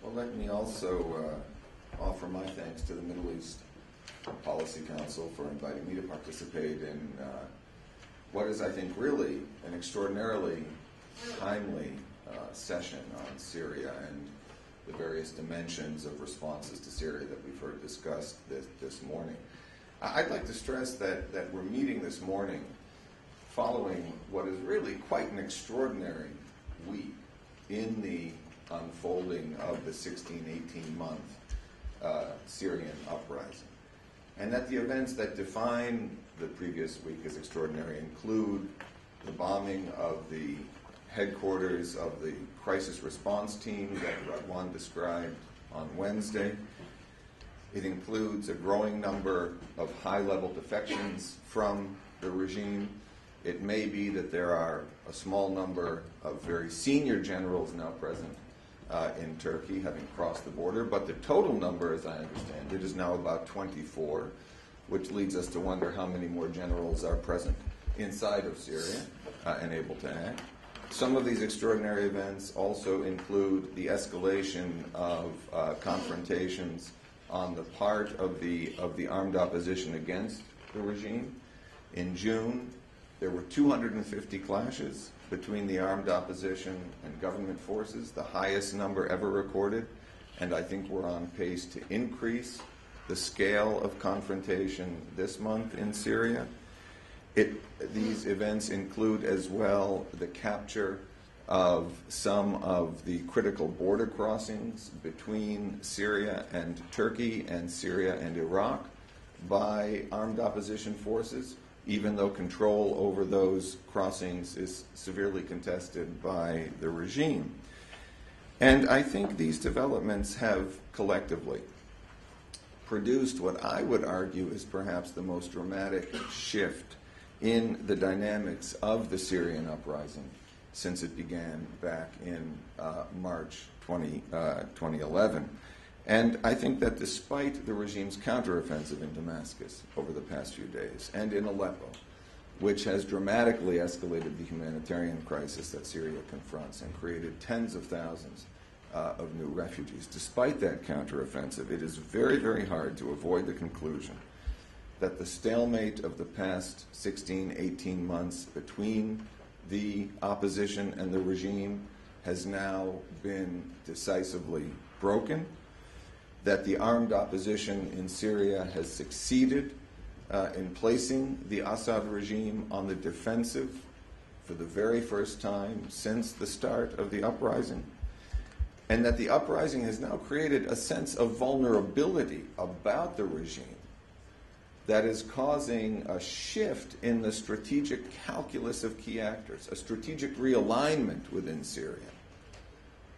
Well, let me also offer my thanks to the Middle East Policy Council for inviting me to participate in what is, I think, really an extraordinarily timely session on Syria and the various dimensions of responses to Syria that we've heard discussed this morning. I'd like to stress that we're meeting this morning following what is really quite an extraordinary week in the unfolding of the 18-month Syrian uprising. And that the events that define the previous week as extraordinary include the bombing of the headquarters of the crisis response team that Radwan described on Wednesday. It includes a growing number of high-level defections from the regime. It may be that there are a small number of very senior generals now present in Turkey, having crossed the border, but the total number, as I understand it, is now about 24, which leads us to wonder how many more generals are present inside of Syria and able to act. Some of these extraordinary events also include the escalation of confrontations on the part of the armed opposition against the regime. In June, there were 250 clashes between the armed opposition and government forces, the highest number ever recorded, and I think we're on pace to increase the scale of confrontation this month in Syria. These events include as well the capture of some of the critical border crossings between Syria and Turkey and Syria and Iraq by armed opposition forces, even though control over those crossings is severely contested by the regime. And I think these developments have collectively produced what I would argue is perhaps the most dramatic shift in the dynamics of the Syrian uprising since it began back in March 2011. And I think that despite the regime's counteroffensive in Damascus over the past few days and in Aleppo, which has dramatically escalated the humanitarian crisis that Syria confronts and created tens of thousands of new refugees, despite that counteroffensive, it is very, very hard to avoid the conclusion that the stalemate of the past 18 months between the opposition and the regime has now been decisively broken, that the armed opposition in Syria has succeeded in placing the Assad regime on the defensive for the very first time since the start of the uprising, and that the uprising has now created a sense of vulnerability about the regime that is causing a shift in the strategic calculus of key actors, a strategic realignment within Syria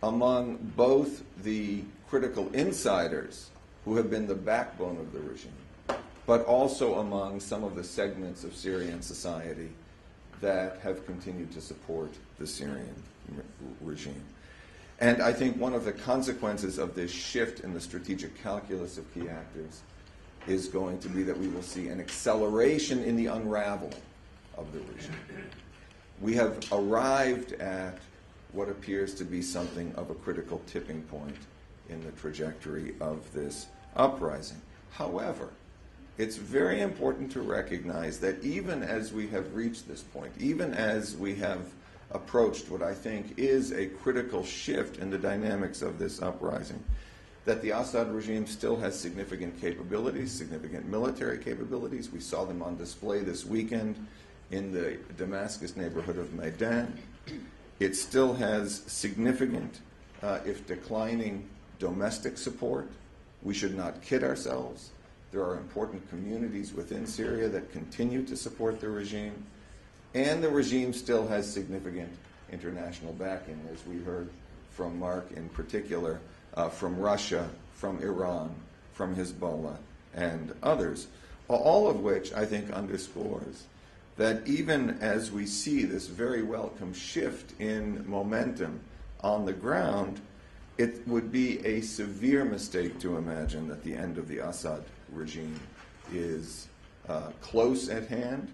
among both the critical insiders who have been the backbone of the regime, but also among some of the segments of Syrian society that have continued to support the Syrian regime. And I think one of the consequences of this shift in the strategic calculus of key actors is going to be that we will see an acceleration in the unraveling of the regime. We have arrived at what appears to be something of a critical tipping point in the trajectory of this uprising. However, it's very important to recognize that even as we have reached this point, even as we have approached what I think is a critical shift in the dynamics of this uprising, that the Assad regime still has significant capabilities, significant military capabilities. We saw them on display this weekend in the Damascus neighborhood of Maidan. It still has significant, if declining, domestic support. We should not kid ourselves. There are important communities within Syria that continue to support the regime. And the regime still has significant international backing, as we heard from Mark in particular, from Russia, from Iran, from Hezbollah, and others, all of which I think underscores that even as we see this very welcome shift in momentum on the ground, it would be a severe mistake to imagine that the end of the Assad regime is close at hand,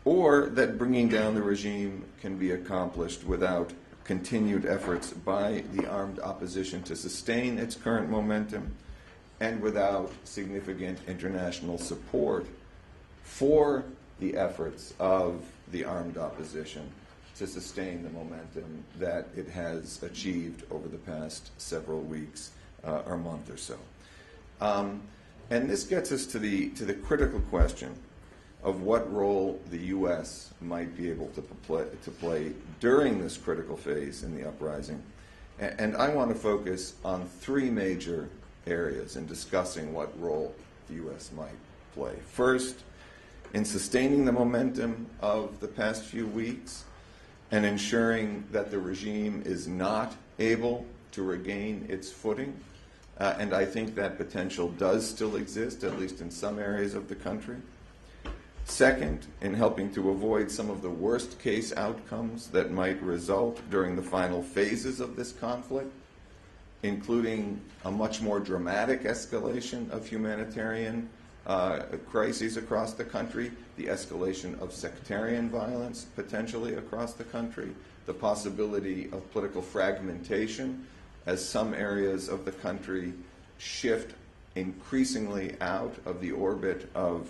or that bringing down the regime can be accomplished without continued efforts by the armed opposition to sustain its current momentum, and without significant international support for the efforts of the armed opposition to sustain the momentum that it has achieved over the past several weeks or month or so. And this gets us to the critical question of what role the U.S. might be able to play during this critical phase in the uprising. And I want to focus on three major areas in discussing what role the U.S. might play. First, in sustaining the momentum of the past few weeks and ensuring that the regime is not able to regain its footing. And I think that potential does still exist, at least in some areas of the country. Second, in helping to avoid some of the worst case outcomes that might result during the final phases of this conflict, including a much more dramatic escalation of humanitarian crises across the country, the escalation of sectarian violence potentially across the country, the possibility of political fragmentation as some areas of the country shift increasingly out of the orbit of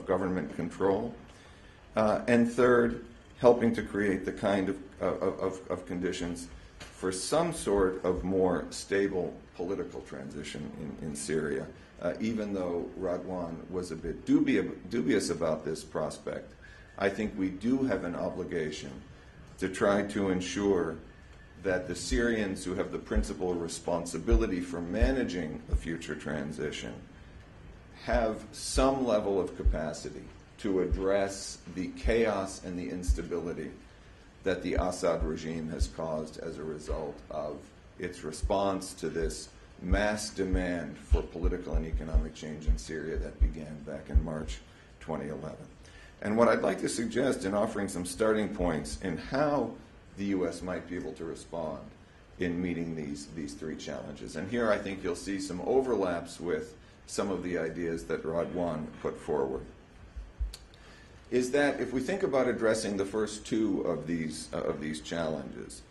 government control. And third, helping to create the kind of conditions for some sort of more stable political transition in Syria. Even though Radwan was a bit dubious about this prospect, I think we do have an obligation to try to ensure that the Syrians who have the principal responsibility for managing a future transition have some level of capacity to address the chaos and the instability that the Assad regime has caused as a result of its response to this mass demand for political and economic change in Syria that began back in March 2011. And what I'd like to suggest in offering some starting points in how the U.S. might be able to respond in meeting these three challenges. And here I think you'll see some overlaps with some of the ideas that Radwan put forward. Is that if we think about addressing the first two of these challenges,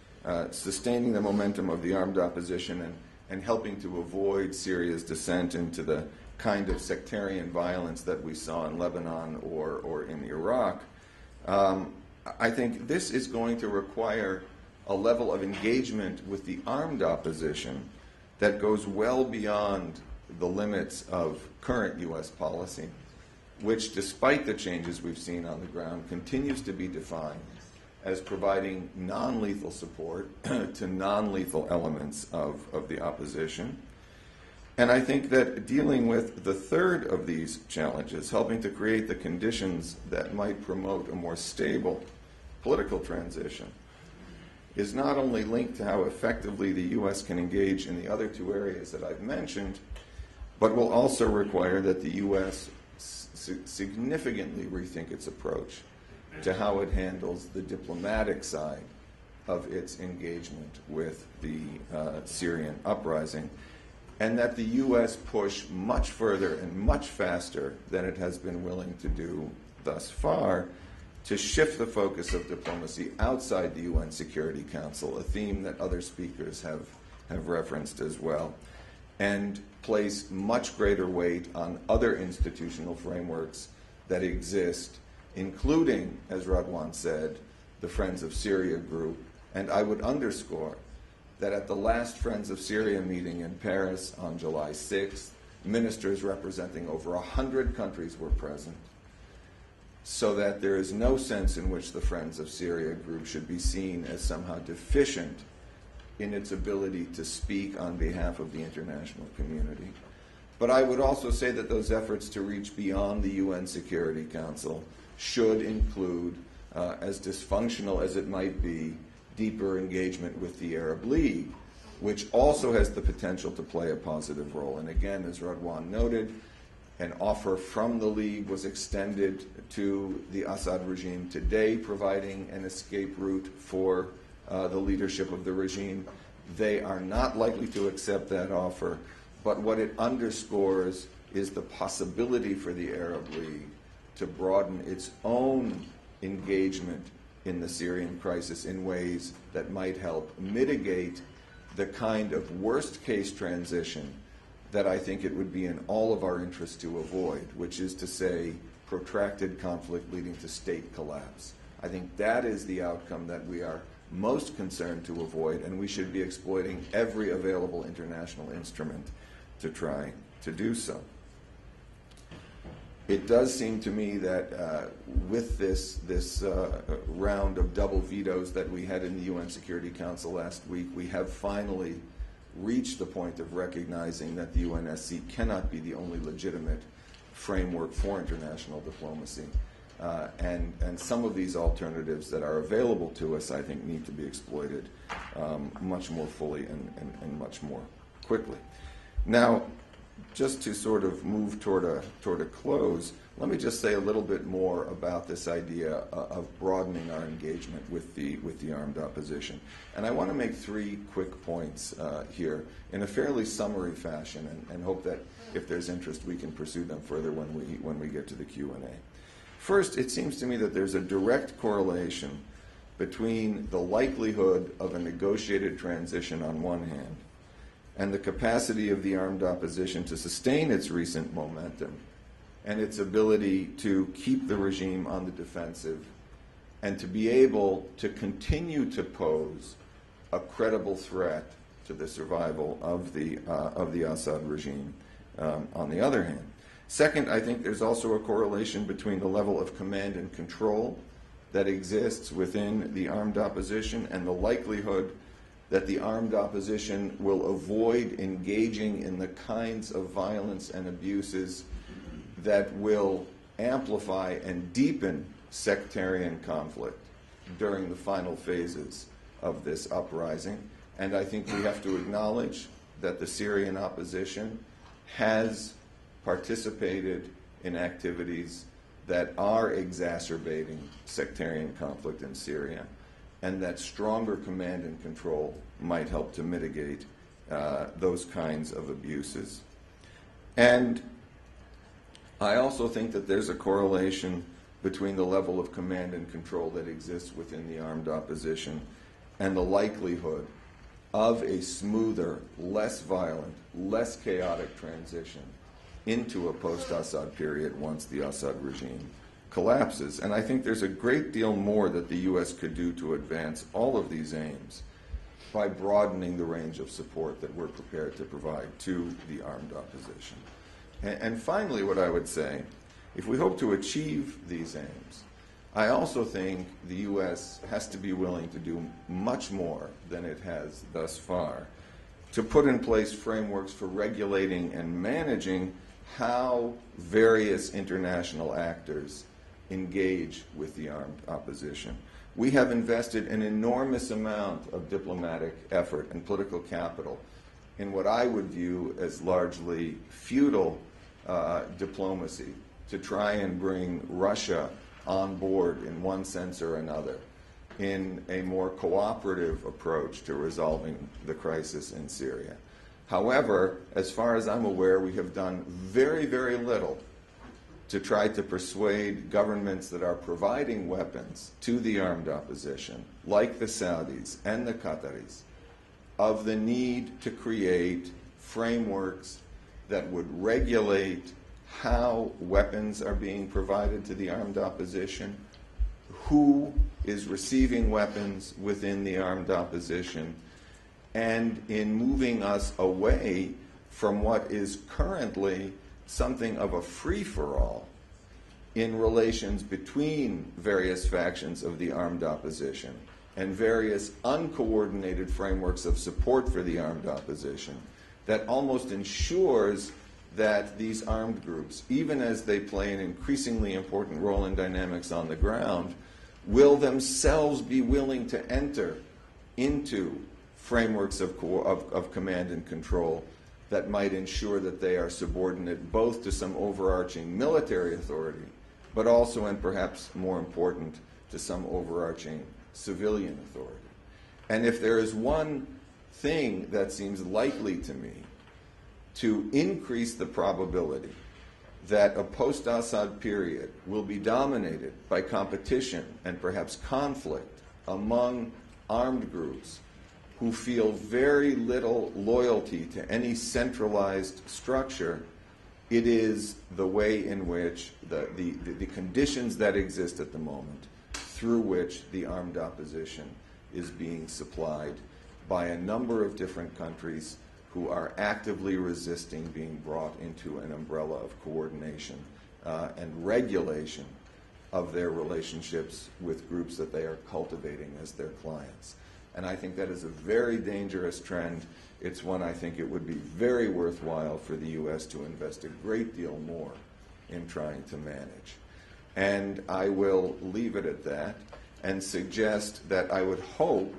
sustaining the momentum of the armed opposition and helping to avoid Syria's descent into the kind of sectarian violence that we saw in Lebanon or in Iraq, I think this is going to require a level of engagement with the armed opposition that goes well beyond the limits of current U.S. policy, which, despite the changes we've seen on the ground, continues to be defined as providing non-lethal support to non-lethal elements of the opposition. And I think that dealing with the third of these challenges, helping to create the conditions that might promote a more stable political transition, is not only linked to how effectively the U.S. can engage in the other two areas that I've mentioned, but will also require that the U.S. significantly rethink its approach to how it handles the diplomatic side of its engagement with the Syrian uprising, and that the U.S. push much further and much faster than it has been willing to do thus far to shift the focus of diplomacy outside the UN Security Council, a theme that other speakers have referenced as well, and place much greater weight on other institutional frameworks that exist, including, as Radwan said, the Friends of Syria group. And I would underscore that at the last Friends of Syria meeting in Paris on July 6th, ministers representing over 100 countries were present, so that there is no sense in which the Friends of Syria group should be seen as somehow deficient in its ability to speak on behalf of the international community. But I would also say that those efforts to reach beyond the UN Security Council should include, as dysfunctional as it might be, deeper engagement with the Arab League, which also has the potential to play a positive role. And again, as Radwan noted, an offer from the League was extended to the Assad regime today, providing an escape route for the leadership of the regime. They are not likely to accept that offer, but what it underscores is the possibility for the Arab League to broaden its own engagement in the Syrian crisis in ways that might help mitigate the kind of worst-case transition that I think it would be in all of our interest to avoid, which is to say protracted conflict leading to state collapse. I think that is the outcome that we are most concerned to avoid, and we should be exploiting every available international instrument to try to do so. It does seem to me that with this round of double vetoes that we had in the UN Security Council last week, we have finally reached the point of recognizing that the UNSC cannot be the only legitimate framework for international diplomacy. And some of these alternatives that are available to us, I think, need to be exploited much more fully and much more quickly. Now, just to sort of move toward a close, let me just say a little bit more about this idea of broadening our engagement with the armed opposition. And I want to make three quick points here in a fairly summary fashion, and hope that if there's interest, we can pursue them further when we get to the Q&A. First, it seems to me that there's a direct correlation between the likelihood of a negotiated transition on one hand and the capacity of the armed opposition to sustain its recent momentum and its ability to keep the regime on the defensive and to be able to continue to pose a credible threat to the survival of the Assad regime on the other hand. Second, I think there's also a correlation between the level of command and control that exists within the armed opposition and the likelihood that the armed opposition will avoid engaging in the kinds of violence and abuses that will amplify and deepen sectarian conflict during the final phases of this uprising. And I think we have to acknowledge that the Syrian opposition has participated in activities that are exacerbating sectarian conflict in Syria, and that stronger command and control might help to mitigate those kinds of abuses. And I also think that there's a correlation between the level of command and control that exists within the armed opposition and the likelihood of a smoother, less violent, less chaotic transition into a post-Assad period once the Assad regime collapses. And I think there's a great deal more that the U.S. could do to advance all of these aims by broadening the range of support that we're prepared to provide to the armed opposition. And finally, what I would say, if we hope to achieve these aims, I also think the U.S. has to be willing to do much more than it has thus far to put in place frameworks for regulating and managing how various international actors engage with the armed opposition. We have invested an enormous amount of diplomatic effort and political capital in what I would view as largely futile diplomacy to try and bring Russia on board in one sense or another in a more cooperative approach to resolving the crisis in Syria. However, as far as I'm aware, we have done very, very little to try to persuade governments that are providing weapons to the armed opposition, like the Saudis and the Qataris, of the need to create frameworks that would regulate how weapons are being provided to the armed opposition, who is receiving weapons within the armed opposition, and in moving us away from what is currently something of a free-for-all in relations between various factions of the armed opposition and various uncoordinated frameworks of support for the armed opposition that almost ensures that these armed groups, even as they play an increasingly important role in dynamics on the ground, will themselves be willing to enter into frameworks of command and control that might ensure that they are subordinate both to some overarching military authority, but also, and perhaps more important, to some overarching civilian authority. And if there is one thing that seems likely to me to increase the probability that a post-Assad period will be dominated by competition and perhaps conflict among armed groups who feel very little loyalty to any centralized structure, it is the way in which the conditions that exist at the moment through which the armed opposition is being supplied by a number of different countries who are actively resisting being brought into an umbrella of coordination and regulation of their relationships with groups that they are cultivating as their clients. And I think that is a very dangerous trend. It's one I think it would be very worthwhile for the U.S. to invest a great deal more in trying to manage. And I will leave it at that and suggest that I would hope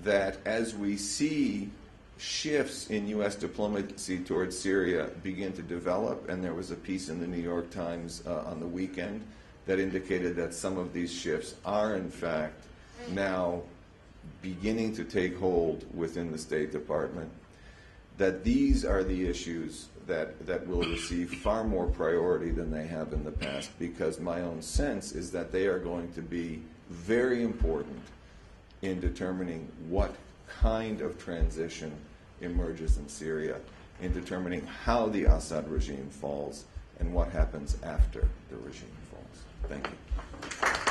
that as we see shifts in U.S. diplomacy towards Syria begin to develop, and there was a piece in the New York Times on the weekend that indicated that some of these shifts are in fact now beginning to take hold within the State Department, that these are the issues that will receive far more priority than they have in the past, because my own sense is that they are going to be very important in determining what kind of transition emerges in Syria, in determining how the Assad regime falls and what happens after the regime falls. Thank you.